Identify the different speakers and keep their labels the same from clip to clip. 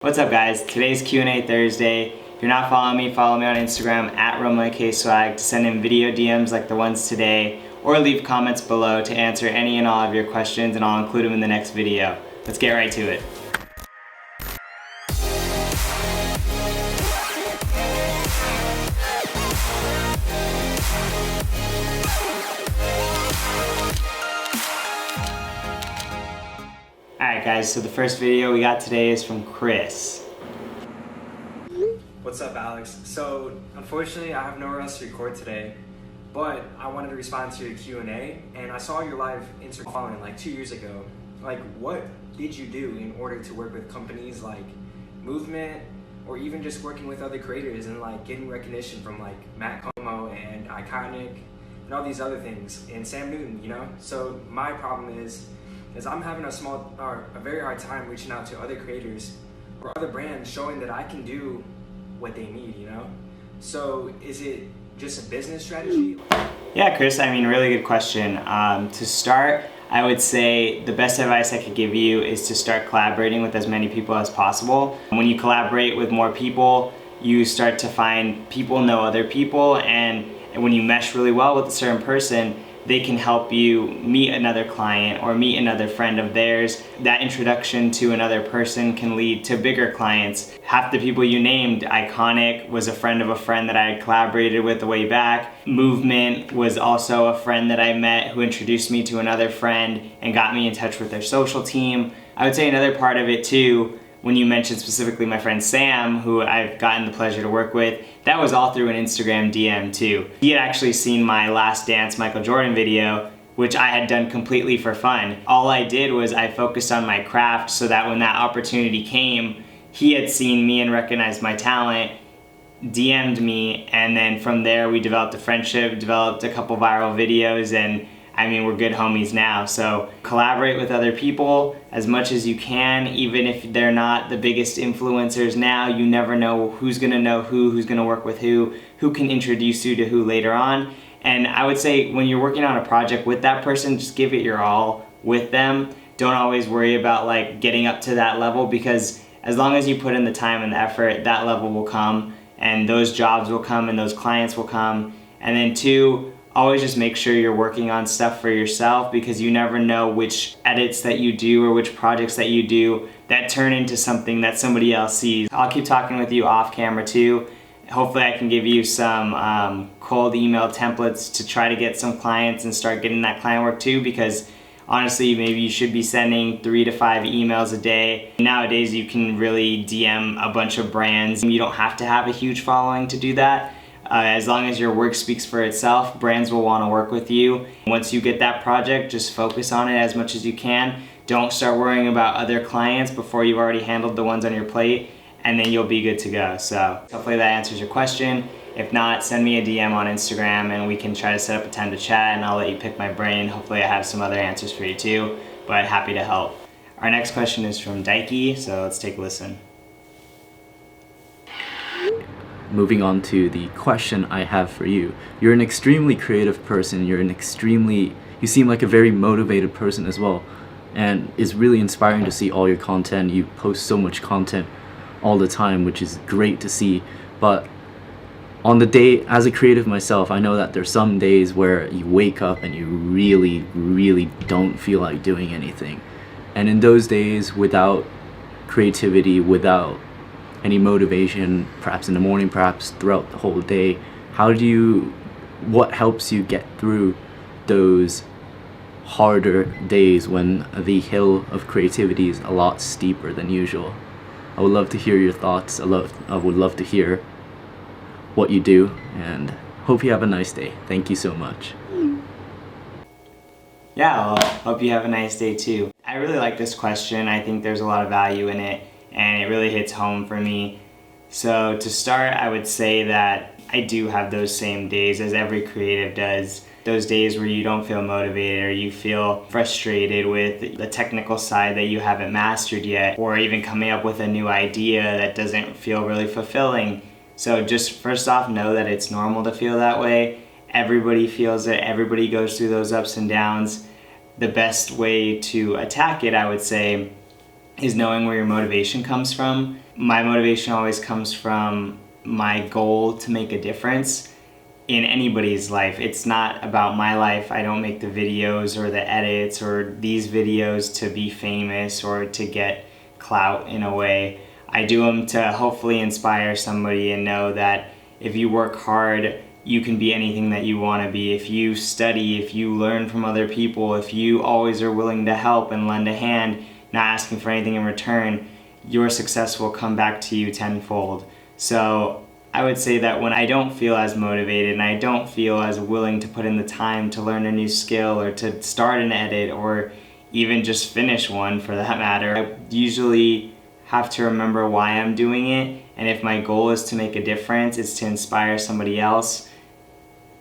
Speaker 1: What's up guys? Today's Q&A Thursday. If you're not following me, follow me on Instagram at RomaKSwag to send in video DMs like the ones today, or leave comments below to answer any and all of your questions, and I'll include them in the next video. Let's get right to it. Alright guys, so the first video we got today is from Chris.
Speaker 2: What's up, Alex? So, unfortunately, I have nowhere else to record today, but I wanted to respond to your Q&A, and I saw your live Instagram following like 2 years ago. Like, what did you do in order to work with companies like Movement, or even just working with other creators and like getting recognition from like Matt Como and Iconic and all these other things, and Sam Newton, you know? So my problem is I'm having a very hard time reaching out to other creators or other brands, showing that I can do what they need, you know? So is it just a business strategy?
Speaker 1: Yeah, Chris, I mean, really good question. To start, I would say the best advice I could give you is to start collaborating with as many people as possible. When you collaborate with more people, you start to find people know other people, and when you mesh really well with a certain person, they can help you meet another client or meet another friend of theirs. That introduction to another person can lead to bigger clients. Half the people you named, Iconic was a friend of a friend that I had collaborated with the way back. Movement was also a friend that I met who introduced me to another friend and got me in touch with their social team. I would say another part of it too, when you mentioned specifically my friend Sam, who I've gotten the pleasure to work with, that was all through an Instagram DM too. He had actually seen my Last Dance Michael Jordan video, which I had done completely for fun. All I did was I focused on my craft so that when that opportunity came, he had seen me and recognized my talent, DM'd me, and then from there we developed a friendship, developed a couple viral videos, and I mean, we're good homies now. So collaborate with other people as much as you can, even if they're not the biggest influencers now. You never know who's gonna know who's gonna work with who can introduce you to who later on. And I would say when you're working on a project with that person, just give it your all with them. Don't always worry about like getting up to that level, because as long as you put in the time and the effort, that level will come, and those jobs will come, and those clients will come. And then two, always just make sure you're working on stuff for yourself, because you never know which edits that you do or which projects that you do that turn into something that somebody else sees. I'll keep talking with you off camera too. Hopefully I can give you some cold email templates to try to get some clients and start getting that client work too, because honestly, maybe you should be sending 3 to 5 emails a day. Nowadays you can really DM a bunch of brands. You don't have to have a huge following to do that. As long as your work speaks for itself, brands will want to work with you. Once you get that project, just focus on it as much as you can. Don't start worrying about other clients before you've already handled the ones on your plate, and then you'll be good to go. So hopefully that answers your question. If not, send me a DM on Instagram and we can try to set up a time to chat, and I'll let you pick my brain. Hopefully I have some other answers for you too, but happy to help. Our next question is from Dikey, so let's take a listen.
Speaker 3: Moving on to the question I have for you. You're an extremely creative person. You seem like a very motivated person as well. And it's really inspiring to see all your content. You post so much content all the time, which is great to see. But on the day, as a creative myself, I know that there's some days where you wake up and you really, really don't feel like doing anything. And in those days, without creativity, without any motivation, perhaps in the morning, perhaps throughout the whole day, what helps you get through those harder days when the hill of creativity is a lot steeper than usual? I would love to hear your thoughts. I would love to hear what you do, and hope you have a nice day. Thank you so much.
Speaker 1: Yeah, well, hope you have a nice day too. I really like this question. I think there's a lot of value in it, and it really hits home for me. So to start, I would say that I do have those same days as every creative does. Those days where you don't feel motivated, or you feel frustrated with the technical side that you haven't mastered yet, or even coming up with a new idea that doesn't feel really fulfilling. So just first off, know that it's normal to feel that way. Everybody feels it. Everybody goes through those ups and downs. The best way to attack it, I would say, is knowing where your motivation comes from. my motivation always comes from my goal to make a difference in anybody's life. It's not about my life. I don't make the videos or the edits or these videos to be famous or to get clout in a way. I do them to hopefully inspire somebody and know that if you work hard, you can be anything that you want to be. If you study, if you learn from other people, if you always are willing to help and lend a hand, not asking for anything in return, your success will come back to you tenfold. So I would say that when I don't feel as motivated and I don't feel as willing to put in the time to learn a new skill or to start an edit or even just finish one for that matter, I usually have to remember why I'm doing it. And if my goal is to make a difference, it's to inspire somebody else,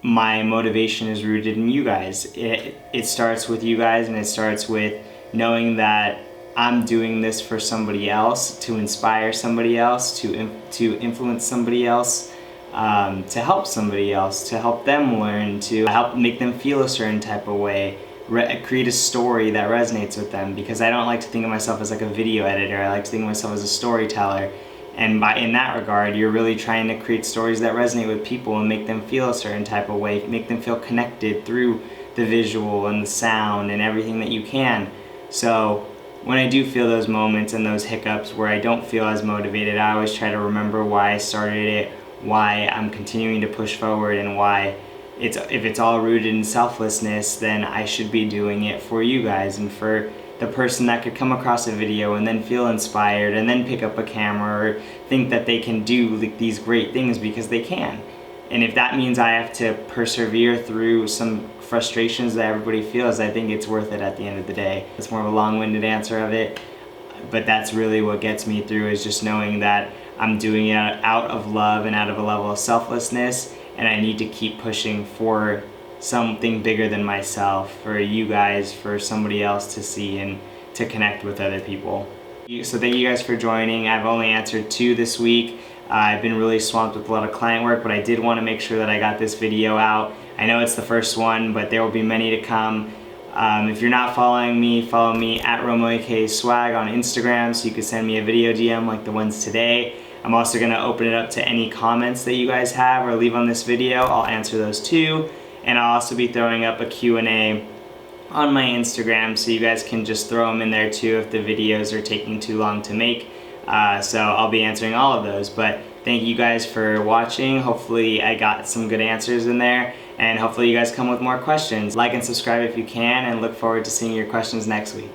Speaker 1: my motivation is rooted in you guys. It starts with you guys, and it starts with knowing that I'm doing this for somebody else, to inspire somebody else, to influence somebody else, to help somebody else, to help them learn, to help make them feel a certain type of way, create a story that resonates with them, because I don't like to think of myself as like a video editor. I like to think of myself as a storyteller. And in that regard, you're really trying to create stories that resonate with people and make them feel a certain type of way, make them feel connected through the visual and the sound and everything that you can. So when I do feel those moments and those hiccups where I don't feel as motivated, I always try to remember why I started it, why I'm continuing to push forward, and why if it's all rooted in selflessness, then I should be doing it for you guys and for the person that could come across a video and then feel inspired and then pick up a camera or think that they can do like these great things, because they can. And if that means I have to persevere through some frustrations that everybody feels, I think it's worth it at the end of the day. It's more of a long-winded answer of it, but that's really what gets me through, is just knowing that I'm doing it out of love and out of a level of selflessness, and I need to keep pushing for something bigger than myself, for you guys, for somebody else to see and to connect with other people. So thank you guys for joining. I've only answered 2 this week. I've been really swamped with a lot of client work, but I did want to make sure that I got this video out. I know it's the first one, but there will be many to come. If you're not following me, follow me at RomoAKSwag on Instagram, so you can send me a video DM like the ones today. I'm also going to open it up to any comments that you guys have or leave on this video. I'll answer those too. And I'll also be throwing up a Q&A on my Instagram, so you guys can just throw them in there too if the videos are taking too long to make. So I'll be answering all of those. But thank you guys for watching. Hopefully I got some good answers in there, and hopefully you guys come with more questions. Like and subscribe if you can, and look forward to seeing your questions next week.